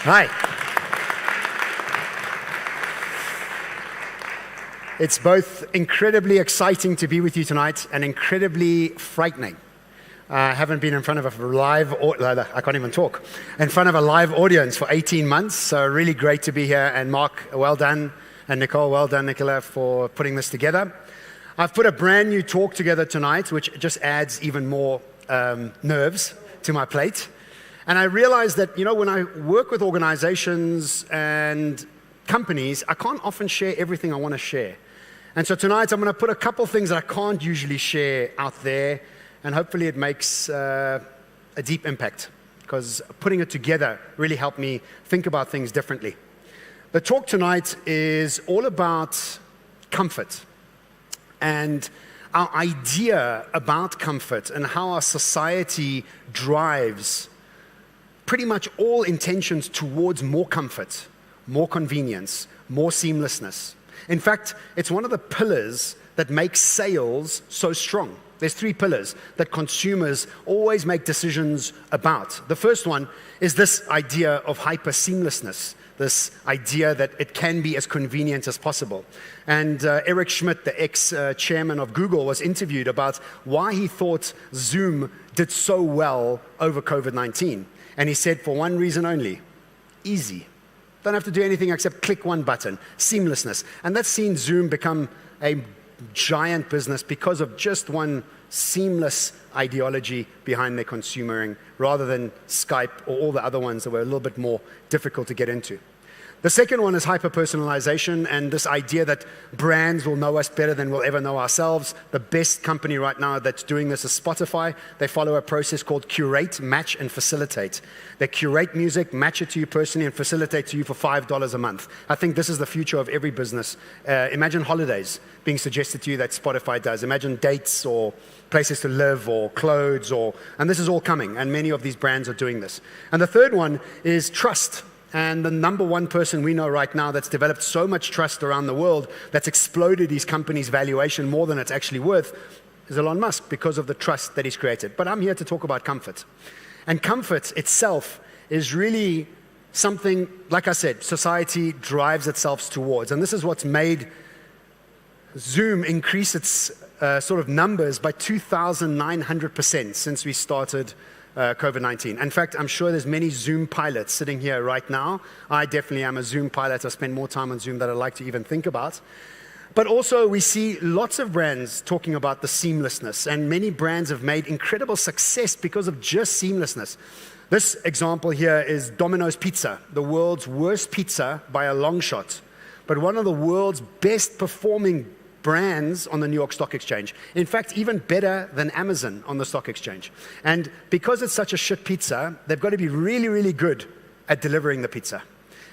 Hi. It's both incredibly exciting to be with you tonight and incredibly frightening. I haven't been in front of a live, I can't even talk, in front of a live audience for 18 months, so really great to be here. And Mark, well done, and Nicole, well done, Nicola, for putting this together. I've put a brand new talk together tonight, which just adds even more nerves to my plate. And I realized that, when I work with organizations and companies, I can't often share everything I want to share. And so tonight I'm going to put a couple things that I can't usually share out there, and hopefully it makes a deep impact, because putting it together really helped me think about things differently. The talk tonight is all about comfort and our idea about comfort and how our society drives pretty much all intentions towards more comfort, more convenience, more seamlessness. In fact, it's one of the pillars that makes sales so strong. There's 3 pillars that consumers always make decisions about. The first one is this idea of hyper seamlessness, this idea that it can be as convenient as possible. And Eric Schmidt, the ex-chairman of Google, was interviewed about why he thought Zoom did so well over COVID-19. And he said, for one reason only: easy. Don't have to do anything except click one button, seamlessness. And that's seen Zoom become a giant business because of just one seamless ideology behind their consumering, rather than Skype or all the other ones that were a little bit more difficult to get into. The second one is hyper-personalization, and this idea that brands will know us better than we'll ever know ourselves. The best company right now that's doing this is Spotify. They follow a process called curate, match, and facilitate. They curate music, match it to you personally, and facilitate to you for $5 a month. I think this is the future of every business. Imagine holidays being suggested to you that Spotify does. Imagine dates or places to live or clothes, and this is all coming, and many of these brands are doing this. And the third one is trust. And the number one person we know right now that's developed so much trust around the world, that's exploded his company's valuation more than it's actually worth, is Elon Musk, because of the trust that he's created. But I'm here to talk about comfort. And comfort itself is really something, like I said, society drives itself towards. And this is what's made Zoom increase its sort of numbers by 2,900% since we started COVID-19. In fact, I'm sure there's many Zoom pilots sitting here right now. I definitely am a Zoom pilot. I spend more time on Zoom than I like to even think about. But also, we see lots of brands talking about the seamlessness, and many brands have made incredible success because of just seamlessness. This example here is Dominos Pizza, the world's worst pizza by a long shot, but one of the world's best performing brands on the New York Stock Exchange. In fact, even better than Amazon on the stock exchange. And because it's such a shit pizza, they've got to be really, really good at delivering the pizza.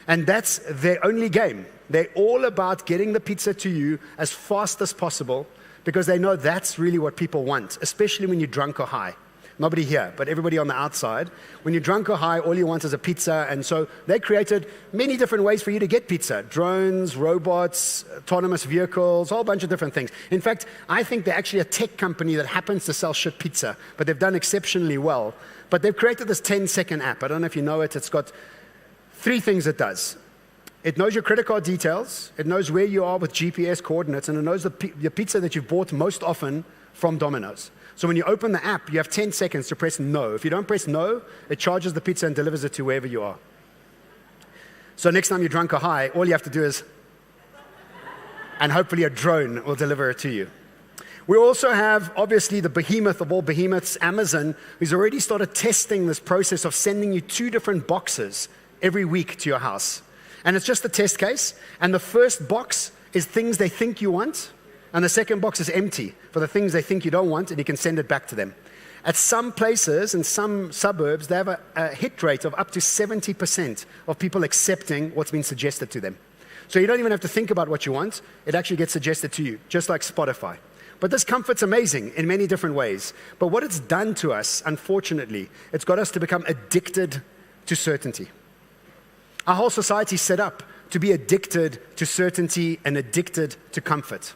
And that's their only game. They're all about getting the pizza to you as fast as possible, because they know that's really what people want, especially when you're drunk or high. Nobody here, but everybody on the outside. When you're drunk or high, all you want is a pizza. And so they created many different ways for you to get pizza. Drones, robots, autonomous vehicles, a whole bunch of different things. In fact, I think they're actually a tech company that happens to sell shit pizza, but they've done exceptionally well. But they've created this 10-second app. I don't know if you know it. It's got 3 things it does. It knows your credit card details. It knows where you are with GPS coordinates. And it knows the pizza that you've bought most often from Domino's. So when you open the app, you have 10 seconds to press no. If you don't press no, it charges the pizza and delivers it to wherever you are. So next time you're drunk or high, all you have to do is, and hopefully a drone will deliver it to you. We also have, obviously, the behemoth of all behemoths, Amazon, who's already started testing this process of sending you 2 different boxes every week to your house. And it's just a test case. And the first box is things they think you want, and the second box is empty for the things they think you don't want, and you can send it back to them. At some places, in some suburbs, they have a hit rate of up to 70% of people accepting what's been suggested to them. So you don't even have to think about what you want. It actually gets suggested to you, just like Spotify. But this comfort's amazing in many different ways. But what it's done to us, unfortunately, it's got us to become addicted to certainty. Our whole society is set up to be addicted to certainty and addicted to comfort.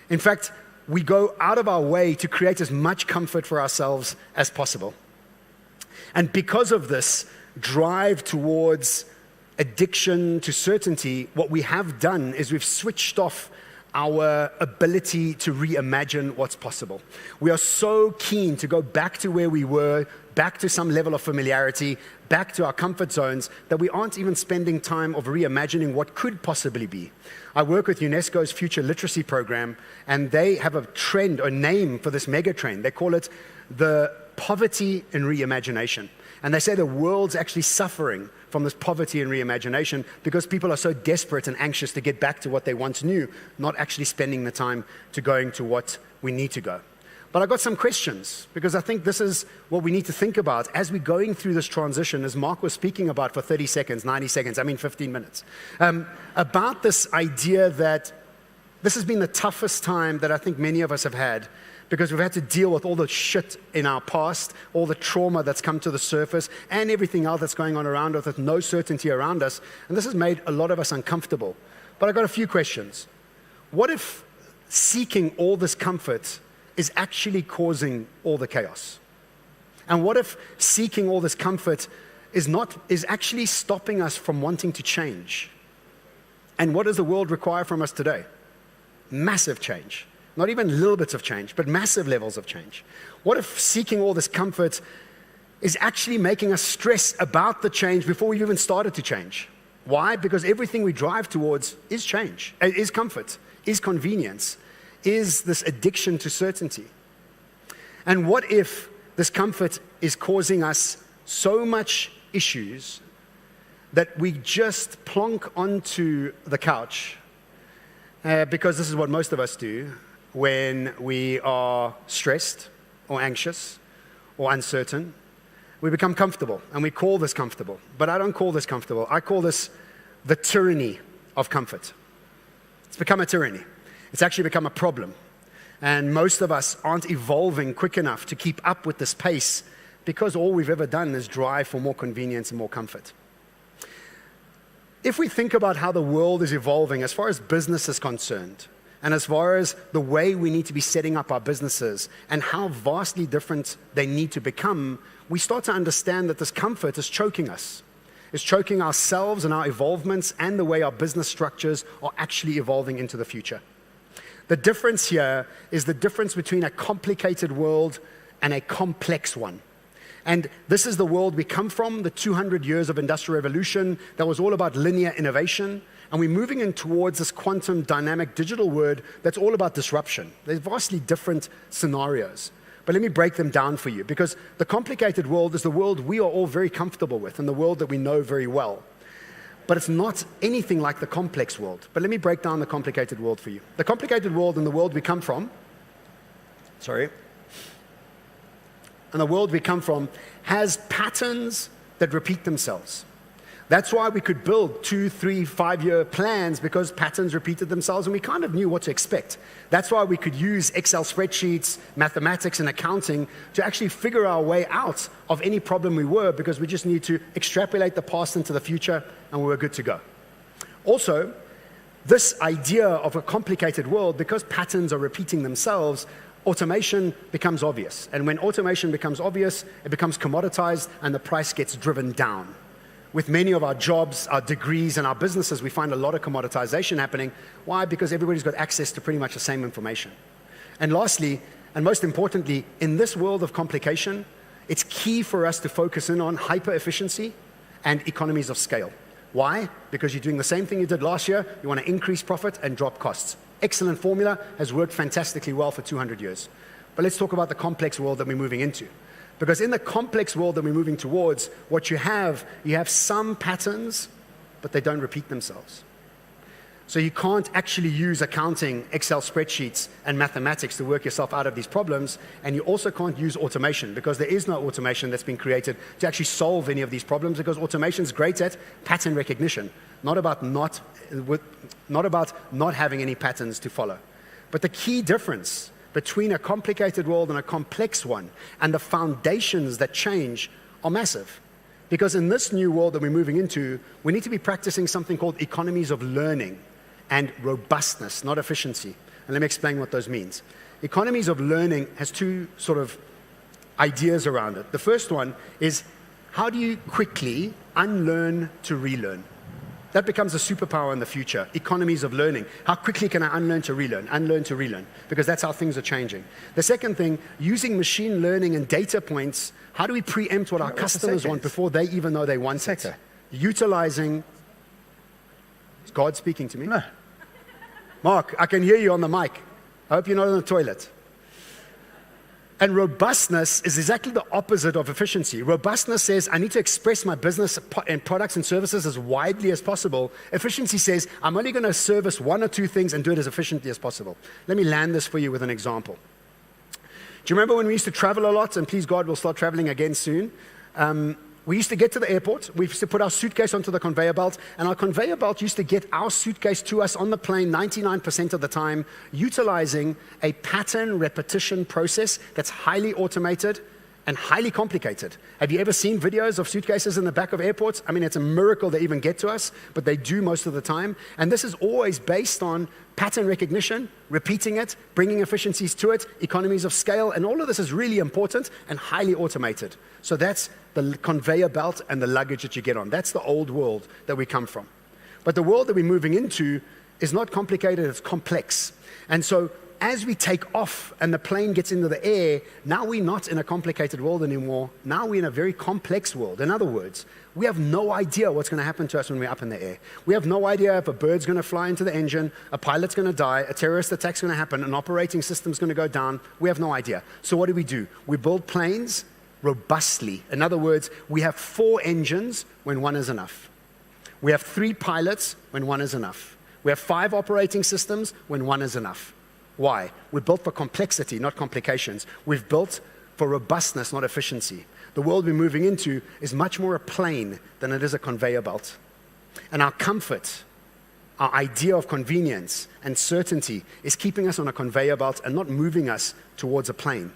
In fact, we go out of our way to create as much comfort for ourselves as possible. And because of this drive towards addiction to certainty, what we have done is we've switched off our ability to reimagine what's possible. We are so keen to go back to where we were, back to some level of familiarity, back to our comfort zones, that we aren't even spending time of reimagining what could possibly be. I work with UNESCO's Future Literacy Program, and they have a trend, or name for this mega trend. They call it the poverty in reimagination. And they say the world's actually suffering from this poverty and reimagination because people are so desperate and anxious to get back to what they once knew, not actually spending the time to going to what we need to go. But I got some questions, because I think this is what we need to think about as we're going through this transition, as Mark was speaking about for 30 seconds, 90 seconds, 15 minutes, about this idea that this has been the toughest time that I think many of us have had, because we've had to deal with all the shit in our past, all the trauma that's come to the surface, and everything else that's going on around us with no certainty around us. And this has made a lot of us uncomfortable. But I've got a few questions. What if seeking all this comfort is actually causing all the chaos? And what if seeking all this comfort is actually stopping us from wanting to change? And what does the world require from us today? Massive change. Not even little bits of change, but massive levels of change. What if seeking all this comfort is actually making us stress about the change before we've even started to change? Why? Because everything we drive towards is change, is comfort, is convenience, is this addiction to certainty. And what if this comfort is causing us so much issues that we just plonk onto the couch, because this is what most of us do, when we are stressed or anxious or uncertain, we become comfortable, and we call this comfortable. But I don't call this comfortable. I call this the tyranny of comfort. It's become a tyranny. It's actually become a problem. And most of us aren't evolving quick enough to keep up with this pace, because all we've ever done is drive for more convenience and more comfort. If we think about how the world is evolving as far as business is concerned, and as far as the way we need to be setting up our businesses and how vastly different they need to become, we start to understand that this comfort is choking us. It's choking ourselves and our evolvements and the way our business structures are actually evolving into the future. The difference here is the difference between a complicated world and a complex one. And this is the world we come from, the 200 years of Industrial Revolution that was all about linear innovation. And we're moving in towards this quantum dynamic digital world that's all about disruption. There's vastly different scenarios. But let me break them down for you, because the complicated world is the world we are all very comfortable with and the world that we know very well. But it's not anything like the complex world. But let me break down the complicated world for you. The complicated world and the world we come from, and the world we come from has patterns that repeat themselves. That's why we could build 2, 3, 5-year plans, because patterns repeated themselves and we kind of knew what to expect. That's why we could use Excel spreadsheets, mathematics, and accounting to actually figure our way out of any problem we were, because we just need to extrapolate the past into the future and we were good to go. Also, this idea of a complicated world, because patterns are repeating themselves, automation becomes obvious. And when automation becomes obvious, it becomes commoditized and the price gets driven down. With many of our jobs, our degrees, and our businesses, we find a lot of commoditization happening. Why? Because everybody's got access to pretty much the same information. And lastly, and most importantly, in this world of complication, it's key for us to focus in on hyper-efficiency and economies of scale. Why? Because you're doing the same thing you did last year. You want to increase profit and drop costs. Excellent formula, has worked fantastically well for 200 years. But let's talk about the complex world that we're moving into. Because in the complex world that we're moving towards, what you have some patterns, but they don't repeat themselves. So you can't actually use accounting, Excel spreadsheets, and mathematics to work yourself out of these problems, and you also can't use automation, because there is no automation that's been created to actually solve any of these problems, because automation is great at pattern recognition, not about not having any patterns to follow. But the key difference between a complicated world and a complex one, and the foundations that change, are massive. Because in this new world that we're moving into, we need to be practicing something called economies of learning and robustness, not efficiency. And let me explain what those means. Economies of learning has two sort of ideas around it. The first one is, how do you quickly unlearn to relearn? That becomes a superpower in the future. Economies of learning. How quickly can I unlearn to relearn, because that's how things are changing. The second thing, using machine learning and data points, how do we preempt what our customers want before they even know they want it? Utilizing, is God speaking to me? No. Mark, I can hear you on the mic. I hope you're not in the toilet. And robustness is exactly the opposite of efficiency. Robustness says, I need to express my business and products and services as widely as possible. Efficiency says, I'm only going to service one or two things and do it as efficiently as possible. Let me land this for you with an example. Do you remember when we used to travel a lot? And please God, we'll start traveling again soon. We used to get to the airport, we used to put our suitcase onto the conveyor belt, and our conveyor belt used to get our suitcase to us on the plane 99% of the time, utilizing a pattern repetition process that's highly automated and highly complicated. Have you ever seen videos of suitcases in the back of airports? I mean, it's a miracle they even get to us, but they do most of the time. And this is always based on pattern recognition, repeating it, bringing efficiencies to it, economies of scale, and all of this is really important and highly automated. So that's the conveyor belt and the luggage that you get on. That's the old world that we come from. But the world that we're moving into is not complicated, it's complex. And so as we take off and the plane gets into the air, now we're not in a complicated world anymore. Now we're in a very complex world. In other words, we have no idea what's going to happen to us when we're up in the air. We have no idea if a bird's going to fly into the engine, a pilot's going to die, a terrorist attack's going to happen, an operating system's going to go down. We have no idea. So what do? We build planes robustly. In other words, we have 4 engines when one is enough. We have 3 pilots when one is enough. We have 5 operating systems when one is enough. Why? We're built for complexity, not complications. We've built for robustness, not efficiency. The world we're moving into is much more a plane than it is a conveyor belt. And our comfort, our idea of convenience and certainty is keeping us on a conveyor belt and not moving us towards a plane.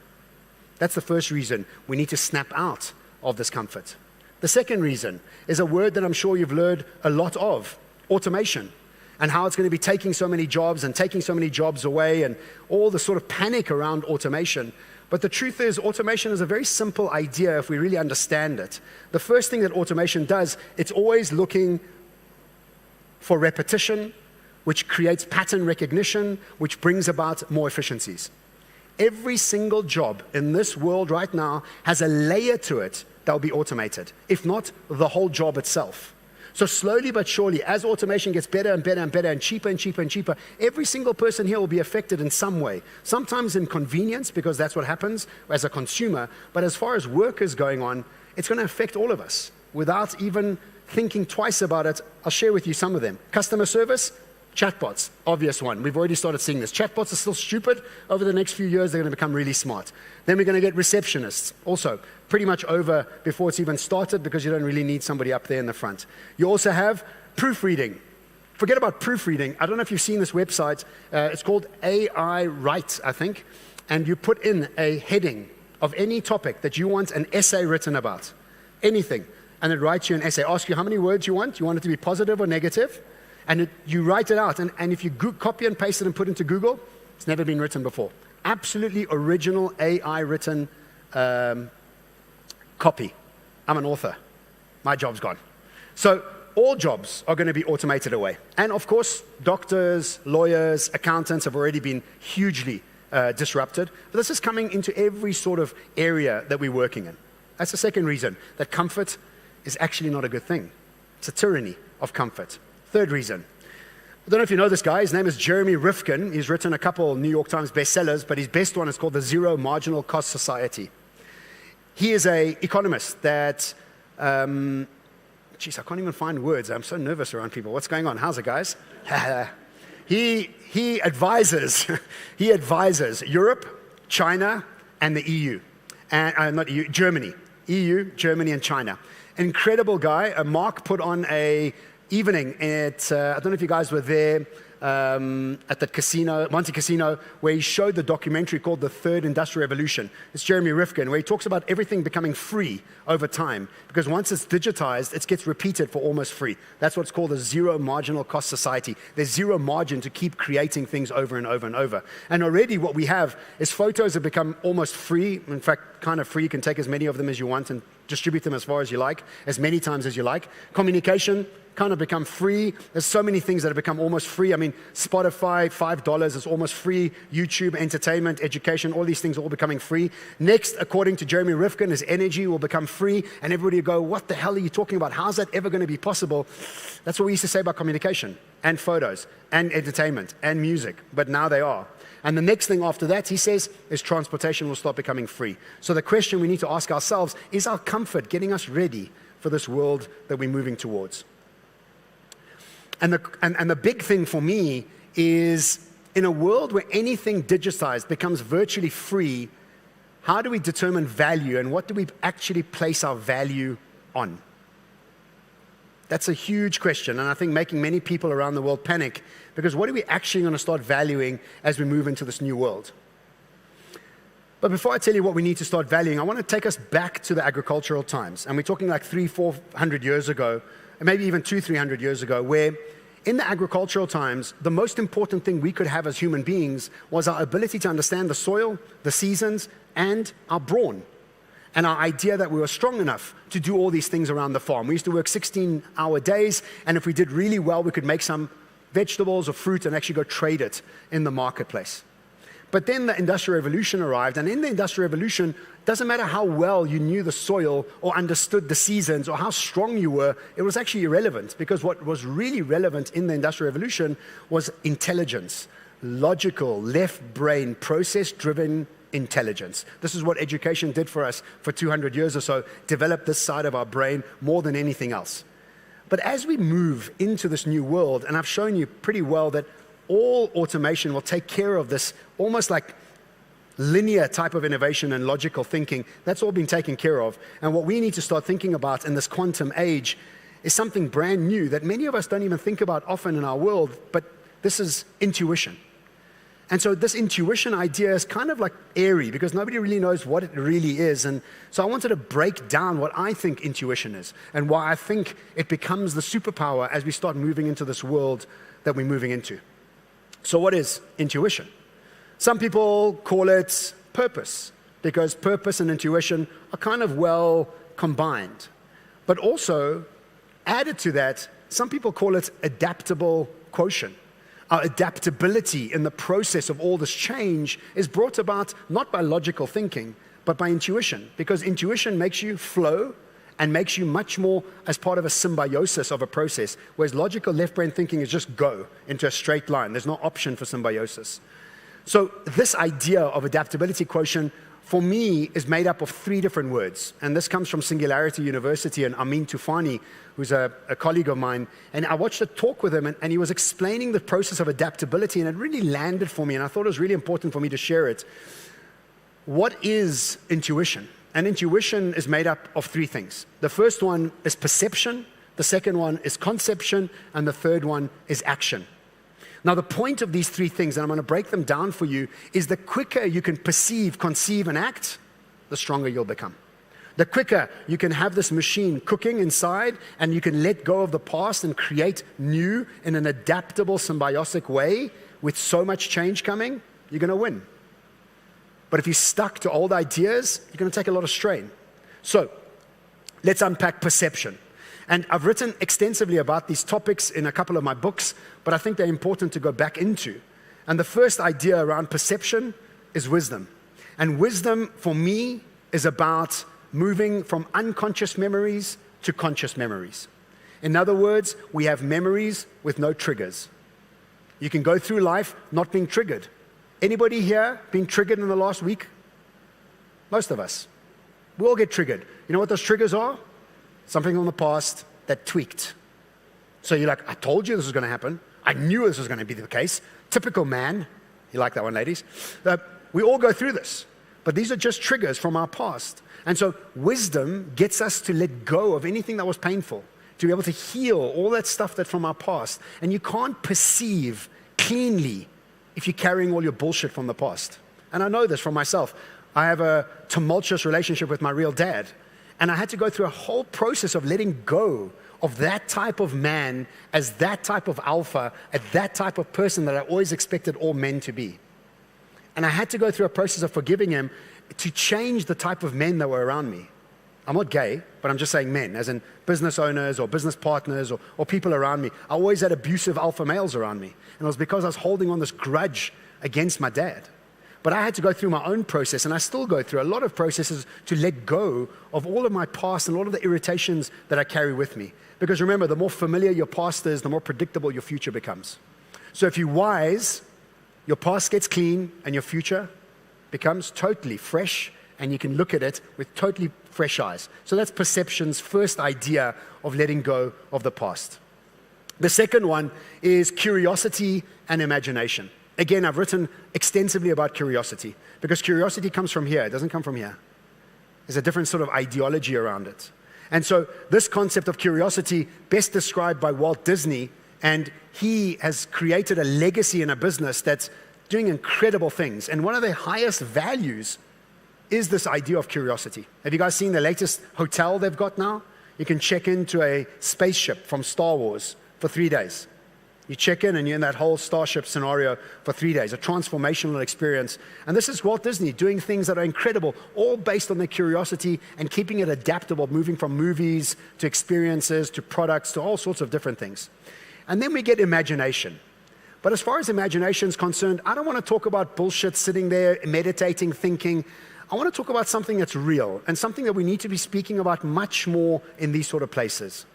That's the first reason we need to snap out of this comfort. The second reason is a word that I'm sure you've learned a lot of, automation. And how it's going to be taking so many jobs and taking so many jobs away and all the sort of panic around automation. But the truth is, automation is a very simple idea if we really understand it. The first thing that automation does, it's always looking for repetition, which creates pattern recognition, which brings about more efficiencies. Every single job in this world right now has a layer to it that will be automated, if not the whole job itself. So slowly but surely, as automation gets better and better and better and cheaper and cheaper and cheaper, every single person here will be affected in some way. Sometimes in convenience, because that's what happens as a consumer. But as far as work is going on, it's going to affect all of us without even thinking twice about it. I'll share with you some of them. Customer service, chatbots, obvious one. We've already started seeing this. Chatbots are still stupid. Over the next few years, they're going to become really smart. Then we're going to get receptionists, also pretty much over before it's even started because you don't really need somebody up there in the front. You also have proofreading. Forget about proofreading. I don't know if you've seen this website. It's called AI Write, I think. And you put in a heading of any topic that you want an essay written about, anything. And it writes you an essay. Ask you how many words you want. You want it to be positive or negative. And you write it out. And if you copy and paste it and put it into Google, it's never been written before. Absolutely original AI written copy. I'm an author. My job's gone. So all jobs are going to be automated away. And of course, doctors, lawyers, accountants have already been hugely disrupted. But this is coming into every sort of area that we're working in. That's the second reason, that comfort is actually not a good thing. It's a tyranny of comfort. Third reason. I don't know if you know this guy. His name is Jeremy Rifkin. He's written a couple New York Times bestsellers, but his best one is called The Zero Marginal Cost Society. He is an economist that, I can't even find words. I'm so nervous around people. What's going on? How's it, guys? He advises Europe, China, and the EU. And not EU, Germany. EU, Germany, and China. Incredible guy. Mark put on a evening at, I don't know if you guys were there, at the casino, Monte Casino, where he showed the documentary called The Third Industrial Revolution. It's Jeremy Rifkin, where he talks about everything becoming free over time. Because once it's digitized, it gets repeated for almost free. That's what's called a zero marginal cost society. There's zero margin to keep creating things over and over and over. And already what we have is photos have become almost free. In fact, kind of free. You can take as many of them as you want and distribute them as far as you like, as many times as you like. Communication, kind of become free. There's so many things that have become almost free. I mean, Spotify, $5 is almost free. YouTube, entertainment, education, all these things are all becoming free. Next, according to Jeremy Rifkin, is energy will become free. And everybody will go, what the hell are you talking about? How's that ever going to be possible? That's what we used to say about communication and photos and entertainment and music. But now they are. And the next thing after that, he says, is transportation will start becoming free. So the question we need to ask ourselves, is our comfort getting us ready for this world that we're moving towards? And the big thing for me is, in a world where anything digitized becomes virtually free, how do we determine value, and what do we actually place our value on? That's a huge question, and I think making many people around the world panic, because what are we actually going to start valuing as we move into this new world? But before I tell you what we need to start valuing, I want to take us back to the agricultural times. And we're talking like 300-400 years ago, and maybe even 200-300 years ago, where in the agricultural times, the most important thing we could have as human beings was our ability to understand the soil, the seasons, and our brawn. And our idea that we were strong enough to do all these things around the farm. We used to work 16-hour days, and if we did really well, we could make some vegetables or fruit and actually go trade it in the marketplace. But then the Industrial Revolution arrived, and in the Industrial Revolution, it doesn't matter how well you knew the soil or understood the seasons or how strong you were, it was actually irrelevant, because what was really relevant in the Industrial Revolution was intelligence, logical, left brain, process-driven intelligence. This is what education did for us for 200 years or so, developed this side of our brain more than anything else. But as we move into this new world, and I've shown you pretty well that all automation will take care of this almost like linear type of innovation and logical thinking, that's all been taken care of. And what we need to start thinking about in this quantum age is something brand new that many of us don't even think about often in our world, but this is intuition. And so this intuition idea is kind of like airy, because nobody really knows what it really is. And so I wanted to break down what I think intuition is and why I think it becomes the superpower as we start moving into this world that we're moving into. So what is intuition? Some people call it purpose, because purpose and intuition are kind of well combined. But also, added to that, some people call it adaptable quotient. Our adaptability in the process of all this change is brought about not by logical thinking, but by intuition, because intuition makes you flow and makes you much more as part of a symbiosis of a process, whereas logical left-brain thinking is just go into a straight line. There's no option for symbiosis. So this idea of adaptability quotient, for me, is made up of 3 different words. And this comes from Singularity University and Amin Tufani, who's a colleague of mine. And I watched a talk with him, and he was explaining the process of adaptability, and it really landed for me, and I thought it was really important for me to share it. What is intuition? And intuition is made up of 3 things. The first one is perception, the second one is conception, and the third one is action. Now, the point of these 3 things, and I'm going to break them down for you, is the quicker you can perceive, conceive, and act, the stronger you'll become. The quicker you can have this machine cooking inside, and you can let go of the past and create new in an adaptable, symbiotic way with so much change coming, you're going to win. But if you're stuck to old ideas, you're going to take a lot of strain. So let's unpack perception. And I've written extensively about these topics in a couple of my books, but I think they're important to go back into. And the first idea around perception is wisdom. And wisdom, for me, is about moving from unconscious memories to conscious memories. In other words, we have memories with no triggers. You can go through life not being triggered. Anybody here been triggered in the last week? Most of us. We all get triggered. You know what those triggers are? Something from the past that tweaked. So you're like, I told you this was going to happen. I knew this was going to be the case. Typical man. You like that one, ladies? We all go through this. But these are just triggers from our past. And so wisdom gets us to let go of anything that was painful, to be able to heal all that stuff that's from our past. And you can't perceive cleanly if you're carrying all your bullshit from the past. And I know this from myself. I have a tumultuous relationship with my real dad. And I had to go through a whole process of letting go of that type of man as that type of alpha, as that type of person that I always expected all men to be. And I had to go through a process of forgiving him to change the type of men that were around me. I'm not gay, but I'm just saying men, as in business owners or business partners or people around me. I always had abusive alpha males around me. And it was because I was holding on this grudge against my dad. But I had to go through my own process, and I still go through a lot of processes to let go of all of my past and all of the irritations that I carry with me. Because remember, the more familiar your past is, the more predictable your future becomes. So if you're wise, your past gets clean and your future becomes totally fresh, and you can look at it with totally fresh eyes. So that's perception's first idea of letting go of the past. The second one is curiosity and imagination. Again, I've written extensively about curiosity because curiosity comes from here. It doesn't come from here. There's a different sort of ideology around it. And so this concept of curiosity, best described by Walt Disney, and he has created a legacy in a business that's doing incredible things. And one of their highest values is this idea of curiosity. Have you guys seen the latest hotel they've got now? You can check into a spaceship from Star Wars for 3 days. You check in and you're in that whole starship scenario for 3 days, a transformational experience. And this is Walt Disney doing things that are incredible, all based on their curiosity and keeping it adaptable, moving from movies to experiences to products to all sorts of different things. And then we get imagination. But as far as imagination is concerned, I don't want to talk about bullshit sitting there, meditating, thinking. I want to talk about something that's real and something that we need to be speaking about much more in these sort of places.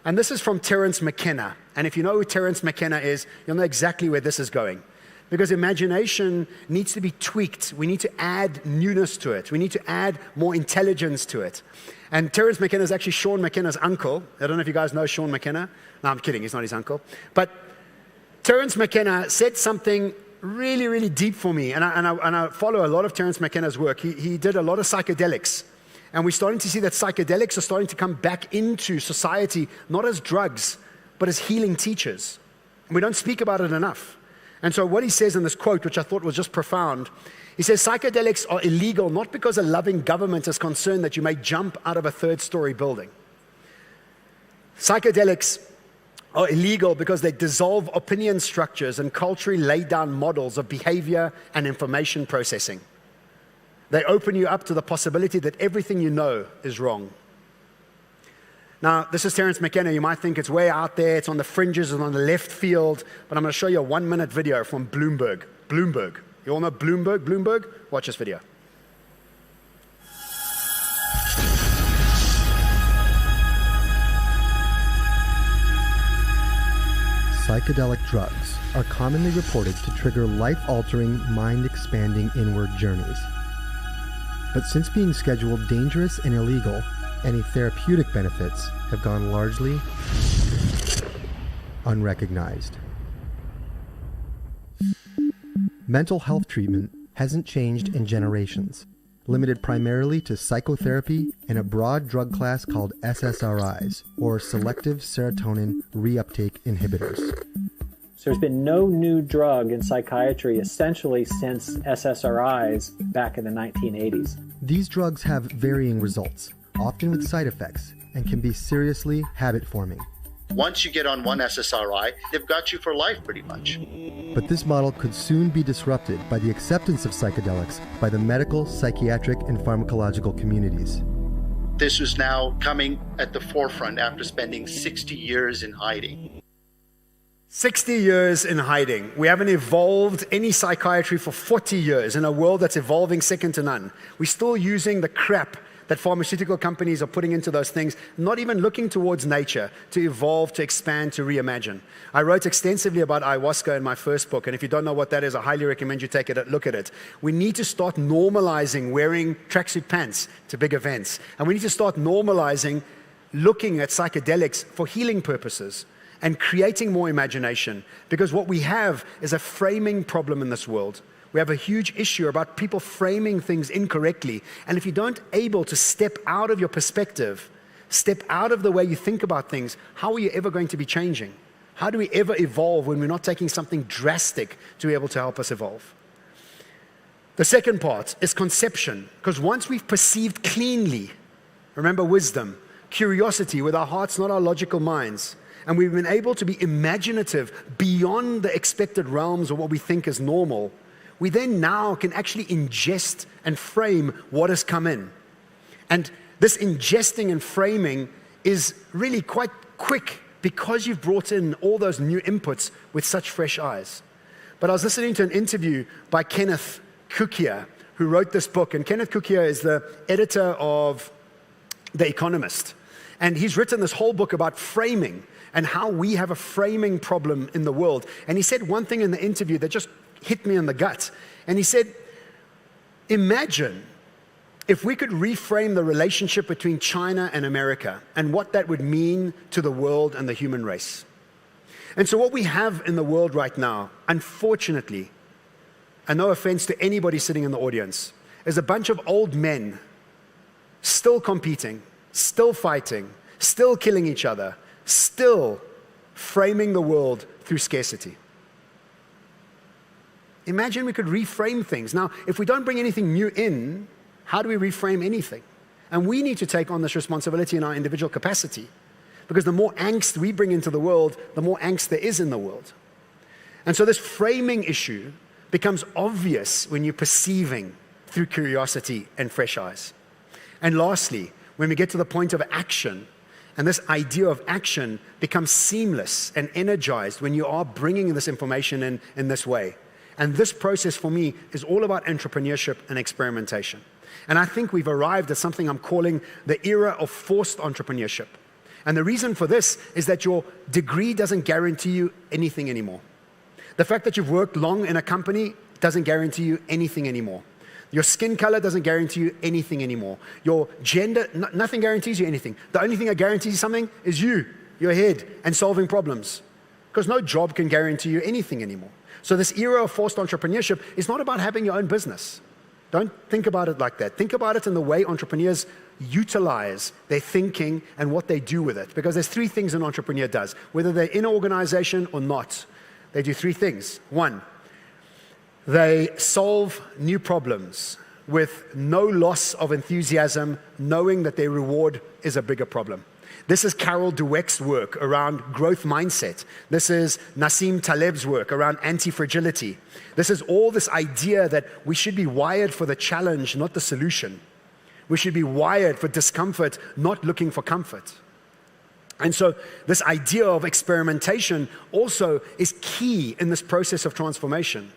And this is from Terence McKenna. And if you know who Terence McKenna is, you'll know exactly where this is going. Because imagination needs to be tweaked. We need to add newness to it. We need to add more intelligence to it. And Terence McKenna is actually Sean McKenna's uncle. I don't know if you guys know Sean McKenna. No, I'm kidding. He's not his uncle. But Terence McKenna said something really, really deep for me. And I follow a lot of Terence McKenna's work. He did a lot of psychedelics. And we're starting to see that psychedelics are starting to come back into society, not as drugs, but as healing teachers. And we don't speak about it enough. And so what he says in this quote, which I thought was just profound, he says, psychedelics are illegal not because a loving government is concerned that you may jump out of a third-story building. Psychedelics are illegal because they dissolve opinion structures and culturally lay down models of behavior and information processing. They open you up to the possibility that everything you know is wrong. Now, this is Terence McKenna. You might think it's way out there, it's on the fringes and on the left field, but I'm going to show you a 1-minute video from Bloomberg. Bloomberg. You all know Bloomberg? Bloomberg? Watch this video. Psychedelic drugs are commonly reported to trigger life-altering, mind-expanding inward journeys. But since being scheduled dangerous and illegal, any therapeutic benefits have gone largely unrecognized. Mental health treatment hasn't changed in generations, limited primarily to psychotherapy and a broad drug class called SSRIs, or selective serotonin reuptake inhibitors. So there's been no new drug in psychiatry essentially since SSRIs back in the 1980s. These drugs have varying results, often with side effects, and can be seriously habit-forming. Once you get on one SSRI, they've got you for life pretty much. But this model could soon be disrupted by the acceptance of psychedelics by the medical, psychiatric, and pharmacological communities. This is now coming at the forefront after spending 60 years in hiding. 60 years in hiding. We haven't evolved any psychiatry for 40 years in a world that's evolving second to none. We're still using the crap that pharmaceutical companies are putting into those things, not even looking towards nature to evolve, to expand, to reimagine. I wrote extensively about ayahuasca in my first book, and if you don't know what that is, I highly recommend you take a look at it. We need to start normalizing wearing tracksuit pants to big events, and we need to start normalizing looking at psychedelics for healing purposes and creating more imagination, because what we have is a framing problem in this world. We have a huge issue about people framing things incorrectly. And if you don't able to step out of your perspective, step out of the way you think about things, how are you ever going to be changing? How do we ever evolve when we're not taking something drastic to be able to help us evolve? The second part is conception, because once we've perceived cleanly, remember wisdom, curiosity with our hearts, not our logical minds, and we've been able to be imaginative beyond the expected realms of what we think is normal, we then now can actually ingest and frame what has come in. And This ingesting and framing is really quite quick because you've brought in all those new inputs with such fresh eyes. But I was listening to an interview by Kenneth Cukier, who wrote this book. And Kenneth Cukier is the editor of The Economist. And he's written this whole book about framing and how we have a framing problem in the world. And he said one thing in the interview that just hit me in the gut. And he said, imagine if we could reframe the relationship between China and America and what that would mean to the world and the human race. And so what we have in the world right now, unfortunately, and no offense to anybody sitting in the audience, is a bunch of old men still competing, still fighting, still killing each other, still framing the world through scarcity. Imagine we could reframe things. Now, if we don't bring anything new in, how do we reframe anything? And we need to take on this responsibility in our individual capacity, because the more angst we bring into the world, the more angst there is in the world. And so this framing issue becomes obvious when you're perceiving through curiosity and fresh eyes. And lastly, when we get to the point of action, and this idea of action becomes seamless and energized when you are bringing this information in this way. And this process for me is all about entrepreneurship and experimentation. And I think we've arrived at something I'm calling the era of forced entrepreneurship. And the reason for this is that your degree doesn't guarantee you anything anymore. The fact that you've worked long in a company doesn't guarantee you anything anymore. Your skin color doesn't guarantee you anything anymore. Your gender, nothing guarantees you anything. The only thing that guarantees you something is you, your head, and solving problems. Because no job can guarantee you anything anymore. So this era of forced entrepreneurship is not about having your own business. Don't think about it like that. Think about it in the way entrepreneurs utilize their thinking and what they do with it. Because there's three things an entrepreneur does, whether they're in an organization or not. They do three things. One, they solve new problems with no loss of enthusiasm, knowing that their reward is a bigger problem. This is Carol Dweck's work around growth mindset. This is Nassim Taleb's work around anti-fragility. This is all this idea that we should be wired for the challenge, not the solution. We should be wired for discomfort, not looking for comfort. And so this idea of experimentation also is key in this process of transformation.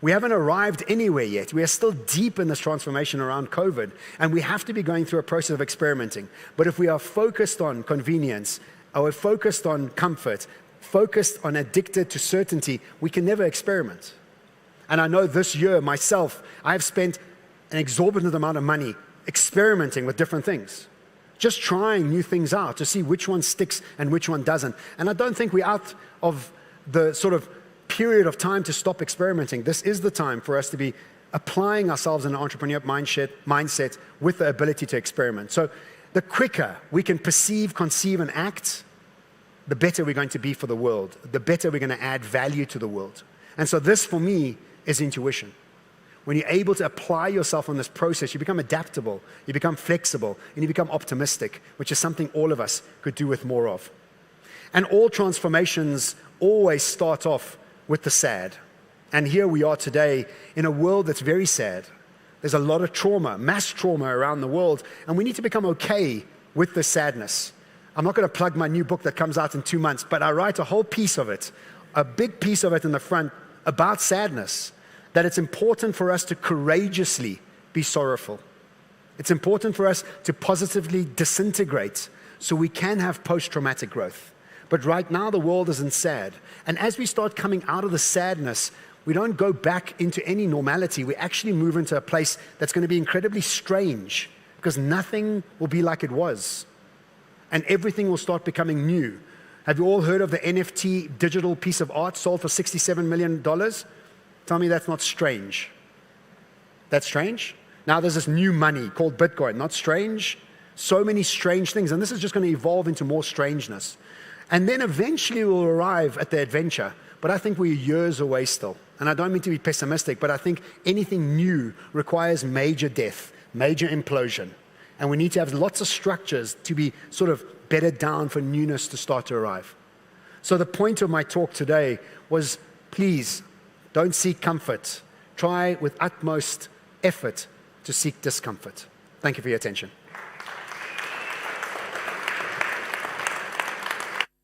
We haven't arrived anywhere yet. We are still deep in this transformation around COVID, and we have to be going through a process of experimenting. But if we are focused on convenience, or we're focused on comfort, focused on addicted to certainty, we can never experiment. And I know this year, myself, I've spent an exorbitant amount of money experimenting with different things. Just trying new things out to see which one sticks and which one doesn't. And I don't think we're out of the sort of period of time to stop experimenting. This is the time for us to be applying ourselves in an entrepreneurial mindset with the ability to experiment. So the quicker we can perceive, conceive, and act, the better we're going to be for the world, the better we're going to add value to the world. And so this, for me, is intuition. When you're able to apply yourself on this process, you become adaptable, you become flexible, and you become optimistic, which is something all of us could do with more of. And all transformations always start off with the sad. And here we are today in a world that's very sad. There's a lot of trauma, mass trauma around the world, and we need to become okay with the sadness. I'm not going to plug my new book that comes out in 2 months, but I write a whole piece of it, a big piece of it in the front about sadness, that it's important for us to courageously be sorrowful. It's important for us to positively disintegrate so we can have post-traumatic growth. But right now, the world isn't sad. And as we start coming out of the sadness, we don't go back into any normality. We actually move into a place that's going to be incredibly strange because nothing will be like it was. And everything will start becoming new. Have you all heard of the NFT digital piece of art sold for $67 million? Tell me that's not strange. That's strange? Now there's this new money called Bitcoin. Not strange? So many strange things. And this is just going to evolve into more strangeness. And then eventually we'll arrive at the adventure. But I think we're years away still. And I don't mean to be pessimistic, but I think anything new requires major death, major implosion. And we need to have lots of structures to be sort of bedded down for newness to start to arrive. So the point of my talk today was, please, don't seek comfort. Try with utmost effort to seek discomfort. Thank you for your attention.